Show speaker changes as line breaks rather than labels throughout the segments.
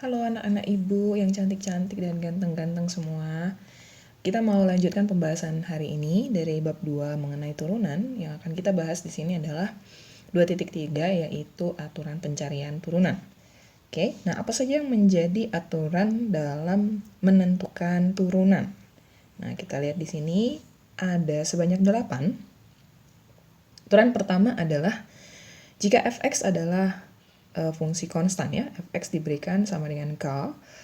Halo anak-anak ibu yang cantik-cantik dan ganteng-ganteng semua. Kita mau lanjutkan pembahasan hari ini dari bab 2 mengenai turunan. Yang akan kita bahas di sini adalah 2.3 yaitu aturan pencarian turunan. Oke, nah apa saja yang menjadi aturan dalam menentukan turunan? Nah, kita lihat di sini ada sebanyak 8. Aturan pertama adalah jika fx adalah fungsi konstan ya, fx diberikan sama dengan k,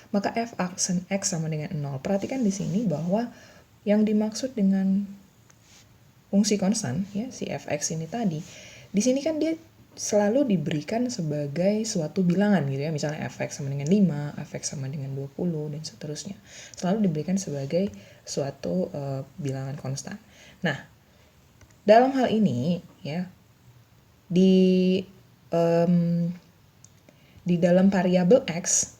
maka f aksen x sama dengan 0. Perhatikan di sini bahwa yang dimaksud dengan fungsi konstan ya, si fx ini tadi, di sini kan dia selalu diberikan sebagai suatu bilangan gitu ya, misalnya fx sama dengan 5, fx sama dengan 20 dan seterusnya. Selalu diberikan sebagai suatu bilangan konstan. Nah, dalam hal ini ya, di dalam variabel x,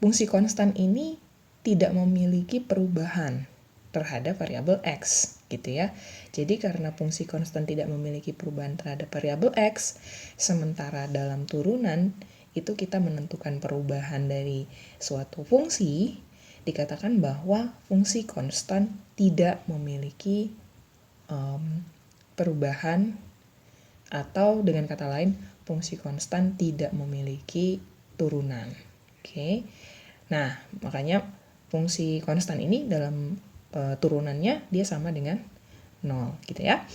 fungsi konstan ini tidak memiliki perubahan terhadap variabel x, gitu ya. Jadi karena fungsi konstan tidak memiliki perubahan terhadap variabel x, sementara dalam turunan itu kita menentukan perubahan dari suatu fungsi, dikatakan bahwa fungsi konstan tidak memiliki perubahan, atau dengan kata lain fungsi konstan tidak memiliki turunan. Oke. Nah, makanya fungsi konstan ini dalam turunannya dia sama dengan 0 gitu ya.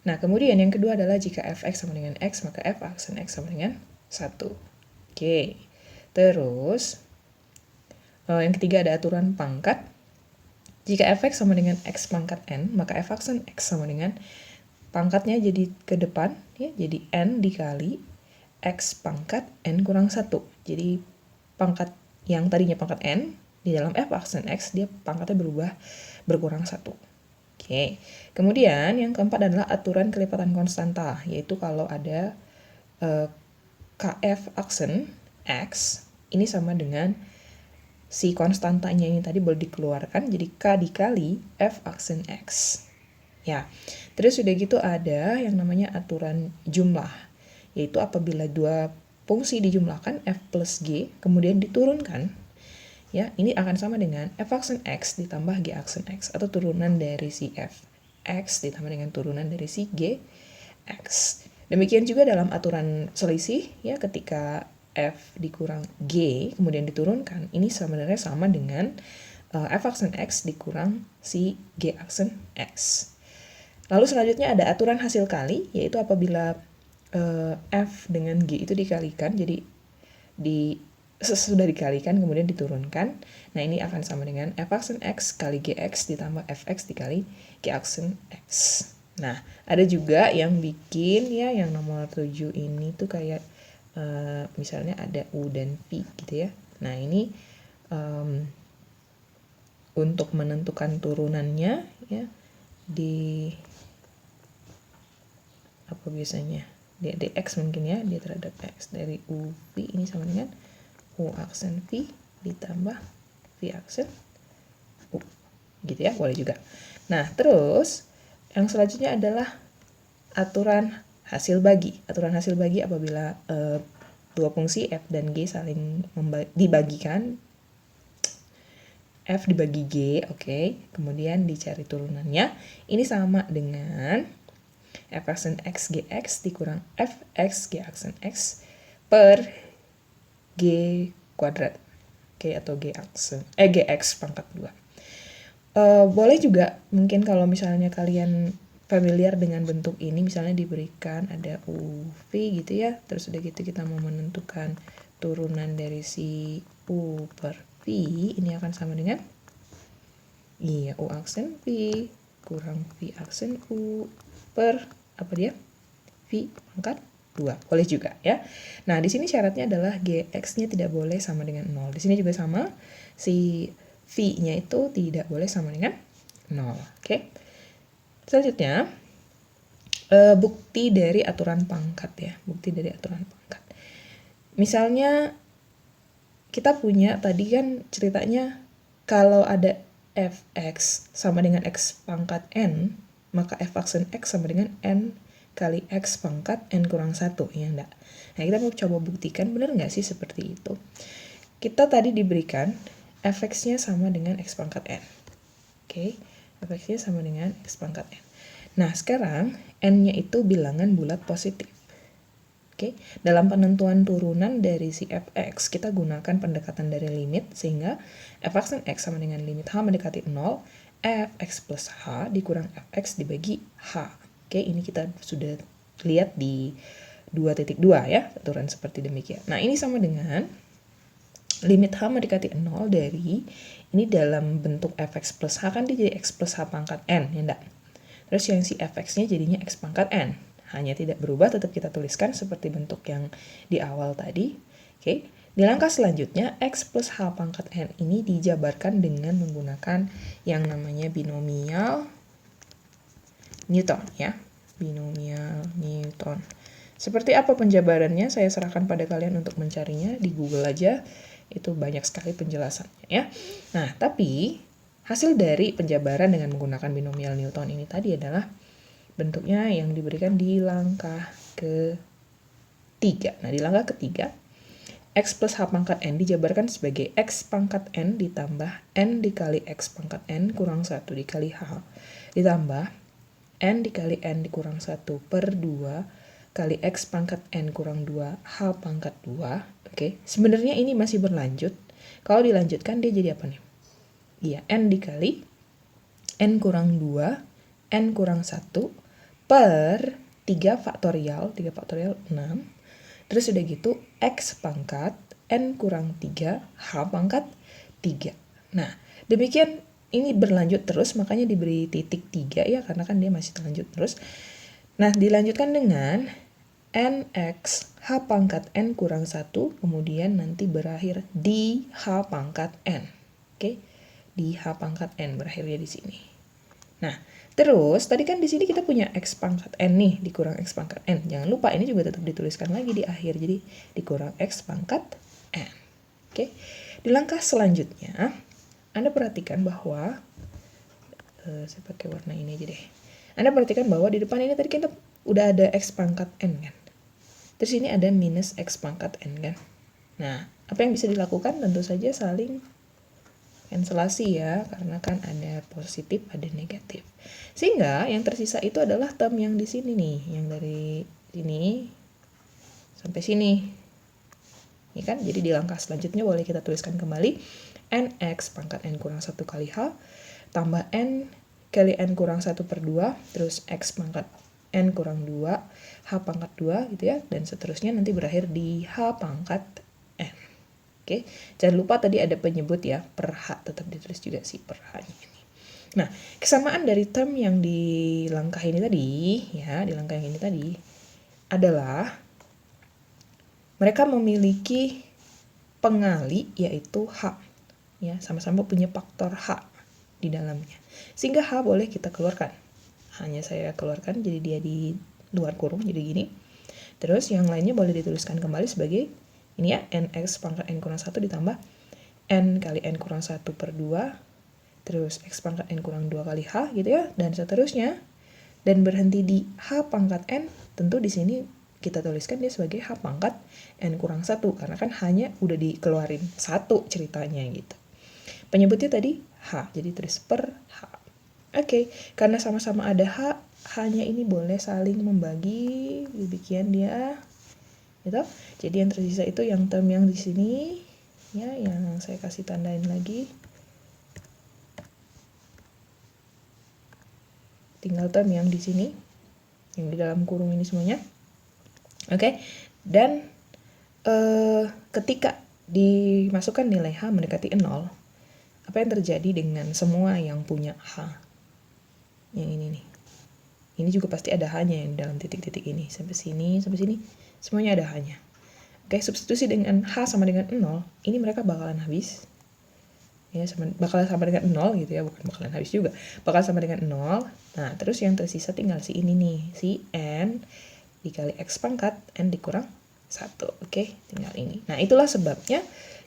Nah, kemudian yang kedua adalah jika fx sama dengan x, maka f aksen x sama dengan 1. Oke. Terus yang ketiga ada aturan pangkat. Jika fx sama dengan x pangkat n, maka f aksen x sama dengan pangkatnya jadi ke depan ya, jadi n dikali x pangkat n kurang 1. Jadi pangkat yang tadinya pangkat n di dalam f aksen x dia pangkatnya berkurang 1. Oke. Kemudian yang keempat adalah aturan kelipatan konstanta, yaitu kalau ada kf aksen x ini sama dengan si konstantanya ini tadi boleh dikeluarkan jadi k dikali f aksen x. Ya, terus sudah gitu ada yang namanya aturan jumlah, yaitu apabila dua fungsi dijumlahkan f plus g, kemudian diturunkan, ya ini akan sama dengan f aksen x ditambah g aksen x, atau turunan dari si f x ditambah dengan turunan dari si g x. Demikian juga dalam aturan selisih, ya ketika f dikurang g, kemudian diturunkan, ini sebenarnya sama dengan f aksen x dikurang si g aksen x. Lalu selanjutnya ada aturan hasil kali, yaitu apabila f dengan g itu dikalikan, jadi sesudah dikalikan kemudian diturunkan. Nah, ini akan sama dengan f aksen x kali gx ditambah fx dikali g aksen x. Nah, ada juga yang bikin ya yang nomor 7 ini tuh kayak misalnya ada u dan v gitu ya. Nah, ini untuk menentukan turunannya ya di apa biasanya dia dx mungkin ya, dia terhadap x dari u v ini sama dengan u aksen v ditambah v aksen u gitu ya, boleh juga. Nah, terus yang selanjutnya adalah aturan hasil bagi. Aturan hasil bagi apabila dua fungsi f dan g saling dibagikan, f dibagi g, oke. Kemudian dicari turunannya, ini sama dengan f aksen x gx dikurang fx g aksen x per g kuadrat, oke, atau gx pangkat 2. Boleh juga mungkin kalau misalnya kalian familiar dengan bentuk ini, misalnya diberikan ada uv gitu ya, terus udah gitu kita mau menentukan turunan dari si u per v, ini akan sama dengan u aksen v kurang v aksen u per apa dia? V pangkat 2. Boleh juga ya. Nah, di sini syaratnya adalah gx-nya tidak boleh sama dengan 0. Di sini juga sama, si v-nya itu tidak boleh sama dengan 0. Oke. Selanjutnya bukti dari aturan pangkat ya. Bukti dari aturan pangkat. Misalnya kita punya tadi kan ceritanya kalau ada fx sama dengan x pangkat n, maka f aksen x sama dengan n kali x pangkat n kurang 1, ya enggak? Nah, kita mau coba buktikan benar nggak sih seperti itu. Oke, kita tadi diberikan fx-nya sama dengan x pangkat n. Oke, fx-nya sama dengan x pangkat n. Nah, sekarang n-nya itu bilangan bulat positif. Oke, dalam penentuan turunan dari si fx, kita gunakan pendekatan dari limit, sehingga f(x) sama dengan limit h mendekati 0, fx plus h dikurang fx dibagi h. Oke, ini kita sudah lihat di 2.2 ya, aturan seperti demikian. Nah, ini sama dengan limit h mendekati 0 dari, ini dalam bentuk fx plus h kan dia jadi x plus h pangkat n, ya enggak? Terus yang si fx-nya jadinya x pangkat n. Hanya tidak berubah, tetap kita tuliskan seperti bentuk yang di awal tadi. Oke, di langkah selanjutnya, x plus h pangkat n ini dijabarkan dengan menggunakan yang namanya binomial Newton ya. Binomial Newton. Seperti apa penjabarannya, saya serahkan pada kalian untuk mencarinya, di Google aja, itu banyak sekali penjelasannya ya. Nah, tapi hasil dari penjabaran dengan menggunakan binomial Newton ini tadi adalah bentuknya yang diberikan di langkah ketiga. Nah, di langkah ketiga, x plus h pangkat n dijabarkan sebagai x pangkat n ditambah n dikali x pangkat n kurang 1 dikali h ditambah n dikali n dikurang 1 per 2 kali x pangkat n kurang 2 h pangkat 2. Oke, sebenarnya ini masih berlanjut. Kalau dilanjutkan dia jadi apa nih? Iya, n dikali n kurang 2 n kurang 1 per 3 faktorial 6. Terus udah gitu x pangkat n kurang 3 h pangkat 3. Nah, demikian ini berlanjut terus, makanya diberi titik 3 ya, karena kan dia masih lanjut terus. Nah, dilanjutkan dengan nx h pangkat n kurang 1, kemudian nanti berakhir di h pangkat n. Oke, di h pangkat n berakhirnya di sini. Nah, terus tadi kan di sini kita punya x pangkat n nih, dikurang x pangkat n. Jangan lupa ini juga tetap dituliskan lagi di akhir, jadi dikurang x pangkat n. Oke, di langkah selanjutnya Anda perhatikan bahwa saya pakai warna ini aja deh. Anda perhatikan bahwa di depan ini tadi kita udah ada x pangkat n kan. Terus ini ada minus x pangkat n kan. Nah, apa yang bisa dilakukan? Tentu saja saling cancelasi ya, karena kan ada positif, ada negatif. Sehingga yang tersisa itu adalah term yang di sini nih, yang dari sini sampai sini. Ini kan, jadi di langkah selanjutnya boleh kita tuliskan kembali nx pangkat n kurang 1 kali h tambah n kali n kurang 1 per 2, terus x pangkat n kurang 2, h pangkat 2 gitu ya, dan seterusnya nanti berakhir di h pangkat n. Oke, jangan lupa tadi ada penyebut ya, per h, tetap ditulis juga sih per h-nya ini. Nah, kesamaan dari term yang di langkah ini tadi, ya, di langkah yang ini tadi, adalah mereka memiliki pengali, yaitu h. Ya, sama-sama punya faktor h di dalamnya. Sehingga h boleh kita keluarkan. Hanya saya keluarkan, jadi dia di luar kurung, jadi gini. Terus yang lainnya boleh dituliskan kembali sebagai ini ya, nx pangkat n kurang 1 ditambah n kali n kurang 1 per 2, terus x pangkat n kurang 2 kali h gitu ya, dan seterusnya. Dan berhenti di h pangkat n, tentu di sini kita tuliskan dia sebagai h pangkat n kurang 1, karena kan hanya udah dikeluarin 1 ceritanya gitu. Penyebutnya tadi h, jadi tulis per h. Oke, karena sama-sama ada h, h-nya ini boleh saling membagi, demikian dia. Gitu. Jadi yang tersisa itu yang term yang di sini ya, yang saya kasih tandain lagi. Tinggal term yang di sini, yang di dalam kurung ini semuanya. Oke. Dan ketika dimasukkan nilai h mendekati 0, apa yang terjadi dengan semua yang punya h? Yang ini nih. Ini juga pasti ada h-nya yang dalam titik-titik ini, sampai sini, semuanya ada h-nya. Oke, substitusi dengan h sama dengan 0, ini mereka bakalan habis. Ya, bakalan sama dengan 0 gitu ya, bukan bakalan habis juga. Bakal sama dengan 0. Nah, terus yang tersisa tinggal si ini nih, si n dikali x pangkat n dikurang 1. Oke, tinggal ini. Nah, itulah sebabnya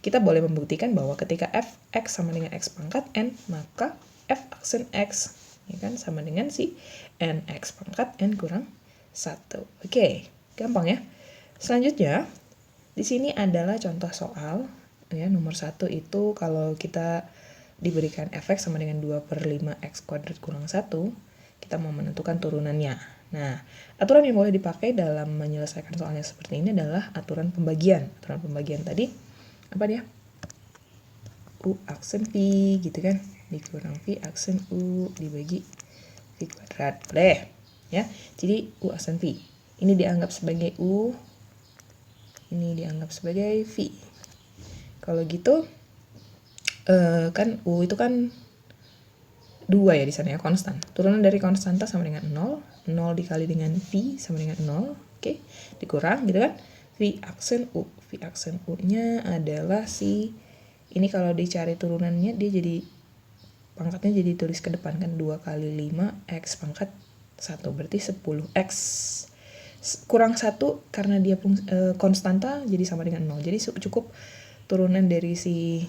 kita boleh membuktikan bahwa ketika fx sama dengan x pangkat n, maka f aksen x ya kan sama dengan si nx pangkat n kurang 1. Oke, gampang ya. Selanjutnya, di sini adalah contoh soal ya, nomor 1 itu kalau kita diberikan f(x) sama dengan 2/5x kuadrat kurang 1, kita mau menentukan turunannya. Nah, aturan yang boleh dipakai dalam menyelesaikan soalnya seperti ini adalah aturan pembagian. Aturan pembagian tadi, apa dia? U aksen V, gitu kan? Dikurang V aksen U dibagi V kuadrat. Boleh, ya. Jadi, U aksen V. Ini dianggap sebagai U, ini dianggap sebagai V. Kalau gitu, kan U itu kan 2 ya di sana ya, konstan. Turunan dari konstanta sama dengan 0. 0 dikali dengan V sama dengan 0. Oke, dikurang gitu kan. V aksen U. V aksen U-nya adalah si, ini kalau dicari turunannya dia jadi, pangkatnya jadi tulis ke depan kan. 2 kali 5 X pangkat 1. Berarti 10X. Kurang 1 karena dia konstanta jadi sama dengan 0. Jadi cukup turunan dari si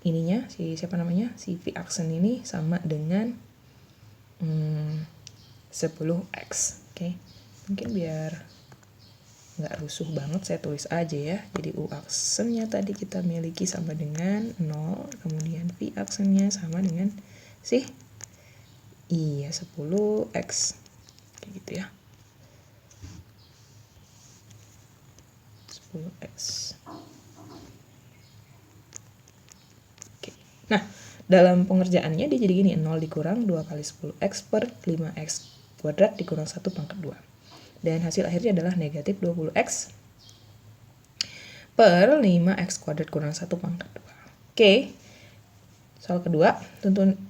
ininya, si siapa namanya, si V aksen ini sama dengan 10x. Oke. Mungkin biar nggak rusuh banget saya tulis aja ya. Jadi U aksennya tadi kita miliki sama dengan 0, kemudian V aksennya sama dengan 10x. Kayak gitu ya. 10x. Nah, dalam pengerjaannya dia jadi gini, 0 dikurang 2 kali 10x per 5x kuadrat dikurang 1 pangkat 2. Dan hasil akhirnya adalah negatif 20x per 5x kuadrat kurang 1 pangkat 2. Oke, soal kedua,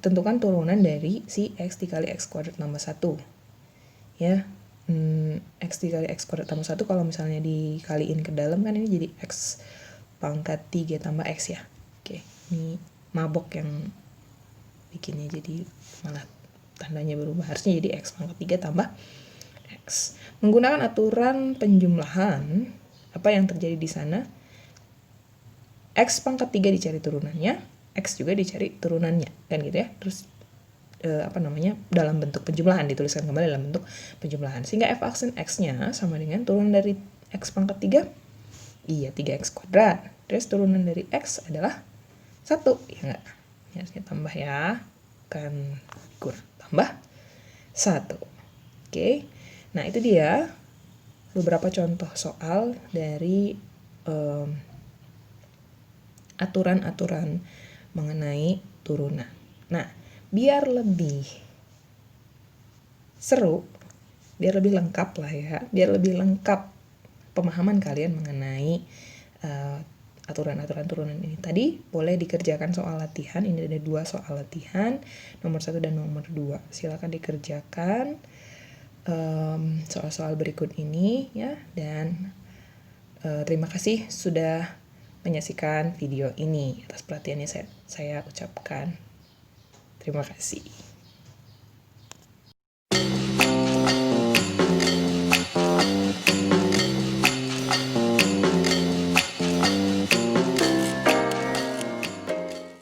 tentukan turunan dari si x dikali x kuadrat tambah 1. Ya, x dikali x kuadrat tambah 1 kalau misalnya dikaliin ke dalam kan ini jadi x pangkat 3 tambah x ya. Oke, ini mabok yang bikinnya jadi malah tandanya berubah, harusnya jadi x pangkat 3 tambah x. Menggunakan aturan penjumlahan, apa yang terjadi di sana? X pangkat 3 dicari turunannya, x juga dicari turunannya, kan gitu ya. Terus dalam bentuk penjumlahan, dituliskan kembali dalam bentuk penjumlahan, sehingga f aksen x-nya sama dengan turunan dari x pangkat 3, iya 3x kuadrat. Terus turunan dari x adalah 1, ya enggak? Ya, saya tambah ya, kan kurang tambah 1. Oke, nah itu dia beberapa contoh soal dari aturan-aturan mengenai turunan. Nah, biar lebih seru, biar lebih lengkap lah ya, biar lebih lengkap pemahaman kalian mengenai aturan-aturan turunan ini tadi, boleh dikerjakan soal latihan. Ini ada 2 soal latihan, nomor 1 dan nomor 2. Silakan dikerjakan soal-soal berikut ini ya, dan terima kasih sudah menyaksikan video ini. Atas perhatiannya saya ucapkan terima kasih.